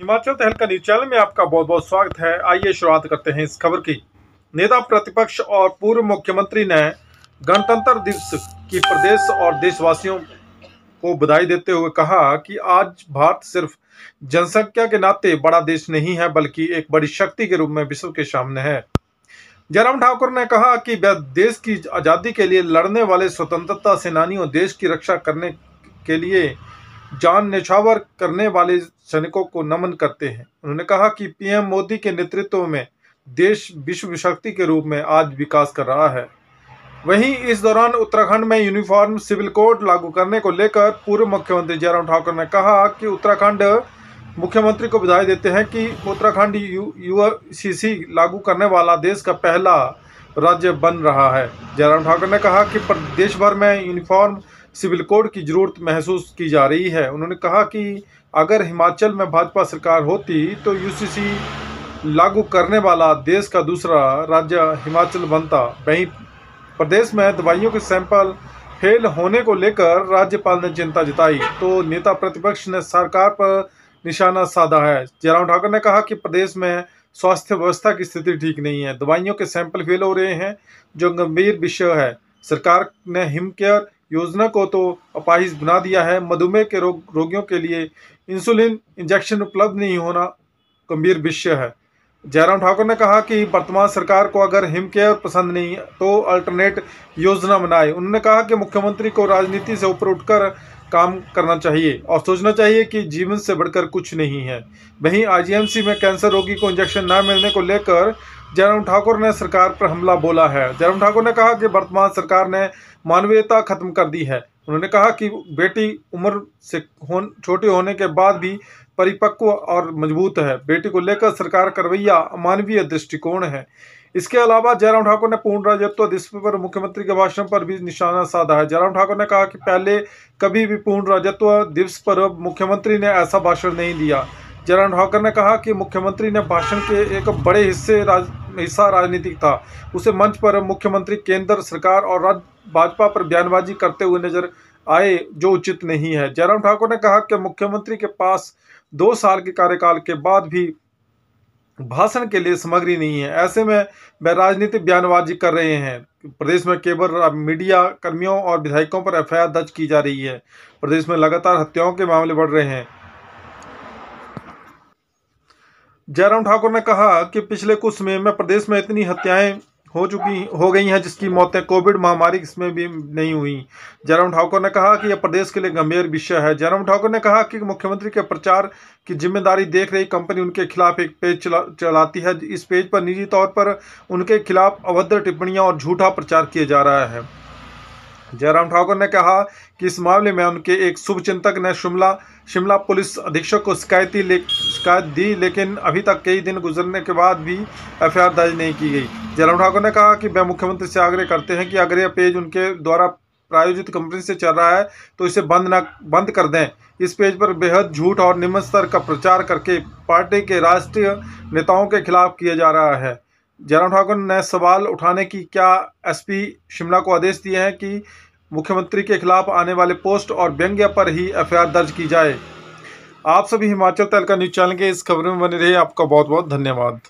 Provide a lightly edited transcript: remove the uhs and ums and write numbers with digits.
हिमाचल तहलका news channel में आपका बहुत बहुत स्वागत है। आइए शुरुआत करते हैं इस खबर की। नेता प्रतिपक्ष और पूर्व मुख्यमंत्री ने गणतंत्र दिवस की प्रदेश और देशवासियों को बधाई देते हुए कहा कि आज भारत सिर्फ जनसंख्या के नाते बड़ा देश नहीं है, बल्कि एक बड़ी शक्ति के रूप में विश्व के सामने है। जयराम ठाकुर ने कहा कि देश की आज़ादी के लिए लड़ने वाले स्वतंत्रता सेनानियों, देश की रक्षा करने के लिए जान न्यौछावर करने वाले सैनिकों को नमन करते हैं। उन्होंने कहा कि पीएम मोदी के नेतृत्व में देश विश्व शक्ति के रूप में आज विकास कर रहा है। वहीं इस दौरान उत्तराखंड में यूनिफॉर्म सिविल कोड लागू करने को लेकर पूर्व मुख्यमंत्री जयराम ठाकुर ने कहा कि उत्तराखंड मुख्यमंत्री को बधाई देते हैं कि उत्तराखंड यूसीसी लागू करने वाला देश का पहला राज्य बन रहा है। जयराम ठाकुर ने कहा कि देश भर में यूनिफॉर्म सिविल कोड की जरूरत महसूस की जा रही है। उन्होंने कहा कि अगर हिमाचल में भाजपा सरकार होती तो यूसीसी लागू करने वाला देश का दूसरा राज्य हिमाचल बनता। वहीं प्रदेश में दवाइयों के सैंपल फेल होने को लेकर राज्यपाल ने चिंता जताई तो नेता प्रतिपक्ष ने सरकार पर निशाना साधा है। जयराम ठाकुर ने कहा कि प्रदेश में स्वास्थ्य व्यवस्था की स्थिति ठीक नहीं है, दवाइयों के सैंपल फेल हो रहे हैं, जो गंभीर विषय है। सरकार ने हिम केयर योजना को तो अपाहिज बना दिया है। मधुमेह के रोगियों के लिए इंसुलिन इंजेक्शन उपलब्ध नहीं होना गंभीर विषय है। जयराम ठाकुर ने कहा कि वर्तमान सरकार को अगर हिम केयर पसंद नहीं तो अल्टरनेट योजना बनाए। उन्होंने कहा कि मुख्यमंत्री को राजनीति से ऊपर उठकर काम करना चाहिए और सोचना चाहिए कि जीवन से बढ़कर कुछ नहीं है। वहीं आईजीएमसी में कैंसर रोगी को इंजेक्शन न मिलने को लेकर जयराम ठाकुर ने सरकार पर हमला बोला है। जयराम ठाकुर ने कहा कि वर्तमान सरकार ने मानवीयता खत्म कर दी है। उन्होंने कहा कि बेटी उम्र से छोटी होने के बाद भी परिपक्व और मजबूत है। बेटी को लेकर सरकार का रवैया अमानवीय दृष्टिकोण है। इसके अलावा जयराम ठाकुर ने पूर्ण राज्यत्व दिवस पर मुख्यमंत्री के भाषण पर भी निशाना साधा है। जयराम ठाकुर ने कहा कि पहले कभी भी पूर्ण राज्यत्व दिवस पर मुख्यमंत्री ने ऐसा भाषण नहीं दिया। जयराम ठाकुर ने कहा कि मुख्यमंत्री ने भाषण के एक बड़े हिस्सा राजनीतिक था। उसे मंच पर मुख्यमंत्री केंद्र सरकार और भाजपा पर बयानबाजी करते हुए नजर आए, जो उचित नहीं है। जयराम ठाकुर ने कहा कि मुख्यमंत्री के पास 2 साल के कार्यकाल के बाद भी भाषण के लिए सामग्री नहीं है। ऐसे में वह राजनीतिक बयानबाजी कर रहे हैं। प्रदेश में केवल मीडिया कर्मियों और विधायकों पर एफआईआर दर्ज की जा रही है। प्रदेश में लगातार हत्याओं के मामले बढ़ रहे हैं। जयराम ठाकुर ने कहा कि पिछले कुछ समय में प्रदेश में इतनी हत्याएं हो गई हैं जिसकी मौतें कोविड महामारी इसमें भी नहीं हुई। जयराम ठाकुर ने कहा कि यह प्रदेश के लिए गंभीर विषय है। जयराम ठाकुर ने कहा कि मुख्यमंत्री के प्रचार की जिम्मेदारी देख रही कंपनी उनके खिलाफ एक पेज चलाती है। इस पेज पर निजी तौर पर उनके खिलाफ अभद्र टिप्पणियां और झूठा प्रचार किया जा रहा है। जयराम ठाकुर ने कहा कि इस मामले में उनके एक शुभचिंतक ने शिमला पुलिस अधीक्षक को शिकायत दी, लेकिन अभी तक कई दिन गुजरने के बाद भी एफआईआर दर्ज नहीं की गई। जयराम ठाकुर ने कहा कि वह मुख्यमंत्री से आग्रह करते हैं कि अगर यह पेज उनके द्वारा प्रायोजित कंपनी से चल रहा है तो इसे बंद कर दें। इस पेज पर बेहद झूठ और निम्न स्तर का प्रचार करके पार्टी के राष्ट्रीय नेताओं के खिलाफ किया जा रहा है। जयराम ठाकुर ने सवाल उठाने की क्या एसपी शिमला को आदेश दिए हैं कि मुख्यमंत्री के खिलाफ आने वाले पोस्ट और व्यंग्य पर ही एफआईआर दर्ज की जाए। आप सभी हिमाचल तहलका न्यूज चैनल के इस खबर में बने रहे। आपका बहुत बहुत धन्यवाद।